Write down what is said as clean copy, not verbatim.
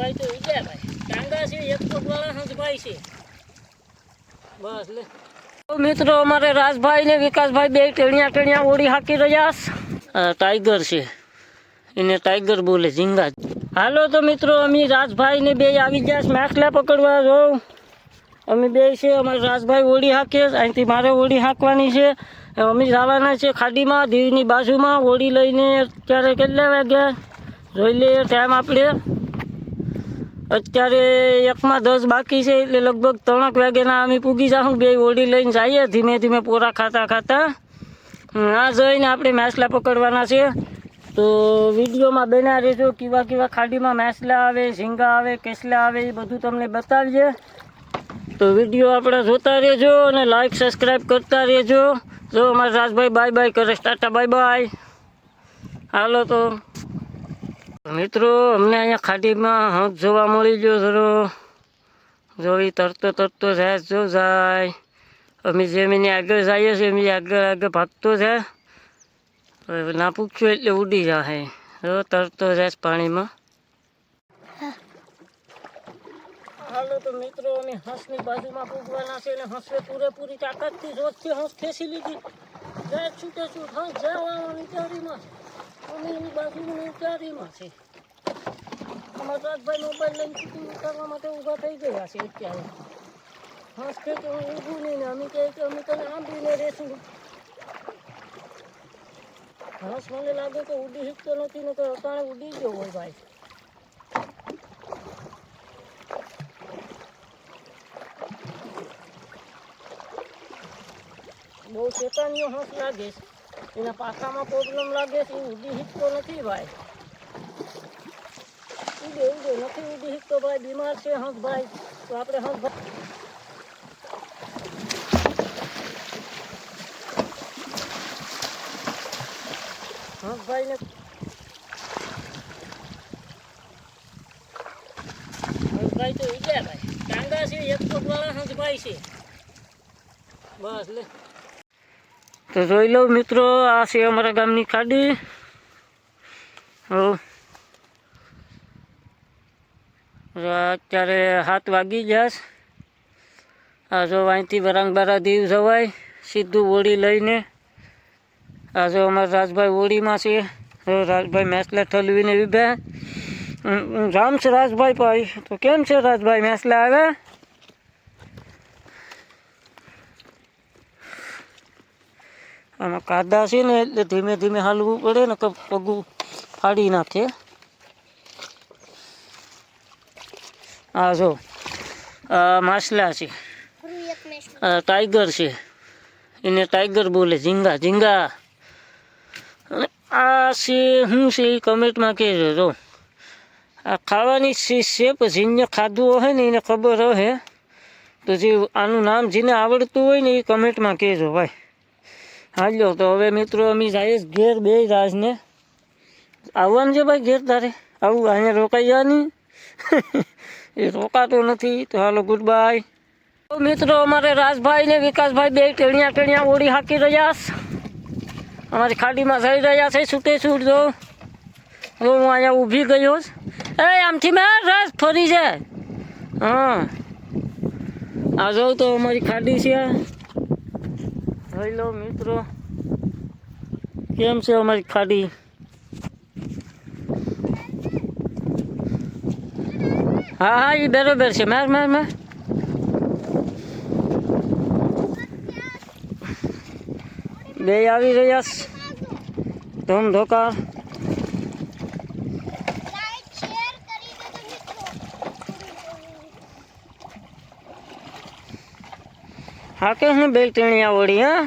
ભાઈ તો વિજય ભાઈ ટાંગા છે એક્સપોર્ટ વાળા હંસભાઈ છે બસ લે મિત્રો અમારે રાજભાઈ ને વિકાસભાઈ બે ટેણિયા ઓડી હાકી રહ્યા ટાઈગર છે એને ટાઈગર બોલે ઝીંગા હાલો તો મિત્રો અમે રાજભાઈ ને બે આવી ગયા માછલા પકડવા જોઉં અમે બે છે અમારે રાજભાઈ ઓડી હાકે અહીંથી મારે ઓડી હાંકવાની છે અમે જવાના છે ખાડીમાં દીવની બાજુમાં ઓડી લઈને અત્યારે કેટલા વાગ્યા જોઈ લઈએ ટાઈમ આપણે અત્યારે 1:10 બાકી છે એટલે લગભગ 3 વાગ્યાના અમે પૂગી જાઉં બે ઓડી લઈને જઈએ ધીમે ધીમે પોરા ખાતા આ જઈને આપણે માછલા પકડવાના છે તો વિડીયોમાં બના રહેજો કેવા ખાડીમાં માછલા આવે ઝીંગા આવે કેસલા આવે એ બધું તમને બતાવીએ તો વિડીયો આપણે જોતા રહેજો અને લાઈક સબસ્ક્રાઈબ કરતા રહેજો જો અમારા રાજભાઈ બાય બાય કરે ટાટા બાય બાય હાલો તો મિત્રો અમને અહીંયા ખાડીમાં હંસ જોવા મળી ગયો જરો જોઈ તરતો જાય અમે જેમ એની આગળ જઈએ છીએ એમ આગળ ભાગતો જાય હવે ના પૂછ્યું એટલે ઉડી જાય જો તરતો જાય પાણીમાં હાલો તો મિત્રો અમે હંસની બાજુમાં પૂગવાના છે અને હંસે પૂરેપૂરી તાકાતથી જોતથી હંસ ખેંચી લીધી જાય છૂટે છૂટ હંસ જવાની તૈયારીમાં અમે એની બાજુની તૈયારીમાં છે અમારા રાજભાઈ મોબાઈલ લઈને શૂટિંગ કરવા માટે ઊભા થઈ ગયા છે અત્યારે હંસ ખેંચે હું ઊભું નહીં ને અમે કહે કે અમે તને આંબીને રહેશું હંસ મને લાગે કે ઉડી શકતો નથી ને તો અટાણે ઉડી ગયો હોય ભાઈ બહુ શેતાનીઓ હંસ લાગે છે એના પાખામાં પ્રોબ્લેમ લાગે છે એ ઉડી શકતો નથી ભાઈ ઉડે નથી ઉડી શકતો ભાઈ બીમાર છે હંસ ભાઈ તો આપણે હંસભાઈને હંસભાઈ તો વિજય ભાઈ ટાંગા છે એક્સપોર્ટ વાળા હંસભાઈ છે બસ લે તો જોઈ લો મિત્રો આ છે અમારા ગામની ખાડી અત્યારે 7 વાગી જશે આ જો અહીંથી વરાંગબારા દીવ જવાય સીધું ઓળી લઈને આ જો અમારા રાજભાઈ ઓળીમાં છે રાજભાઈ માછલા ઠલવીને ઊભા રામ છે રાજભાઈ ભાઈ તો કેમ છે રાજભાઈ માછલા આવે આમાં કાદા છે ને એટલે ધીમે ધીમે હાલવું પડે ને પગું ફાડી નાખે આ જો માછલા છે ટાઈગર છે એને ટાઈગર બોલે ઝીંગા અને આ છે શું છે એ કમેન્ટમાં કહેજો જો આ ખાવાની ચીજ છે પણ જેને ખાધું હોય ને એને ખબર હોય તો જે આનું નામ જેને આવડતું હોય ને એ કમેન્ટમાં કહેજો ભાઈ હાલો તો હવે મિત્રો અમે જઈએ ઘેર બે રાજને આવવાનું છે ભાઈ ઘેર તારે આવું અહીંયા રોકાઈ જવાની એ રોકાતો નથી તો હાલો ગુડ બાય મિત્રો અમારે રાજભાઈ ને વિકાસભાઈ બે ટેણિયા ઓડી હાકી રહ્યા અમારી ખાડીમાં જઈ રહ્યા છે છૂટે છૂટ જો હું અહીંયા ઊભી ગયો એ આમથી મેં રસ ફરી જાય હા આ જાઉં તો અમારી ખાડી છે જોઈ લો મિત્રો કેમ છે અમારી ખાડી હા એ બરોબર છે માર બે આવી રહ્યા ધોકાર હા કે હું બે ટેણિયા ઓળી હા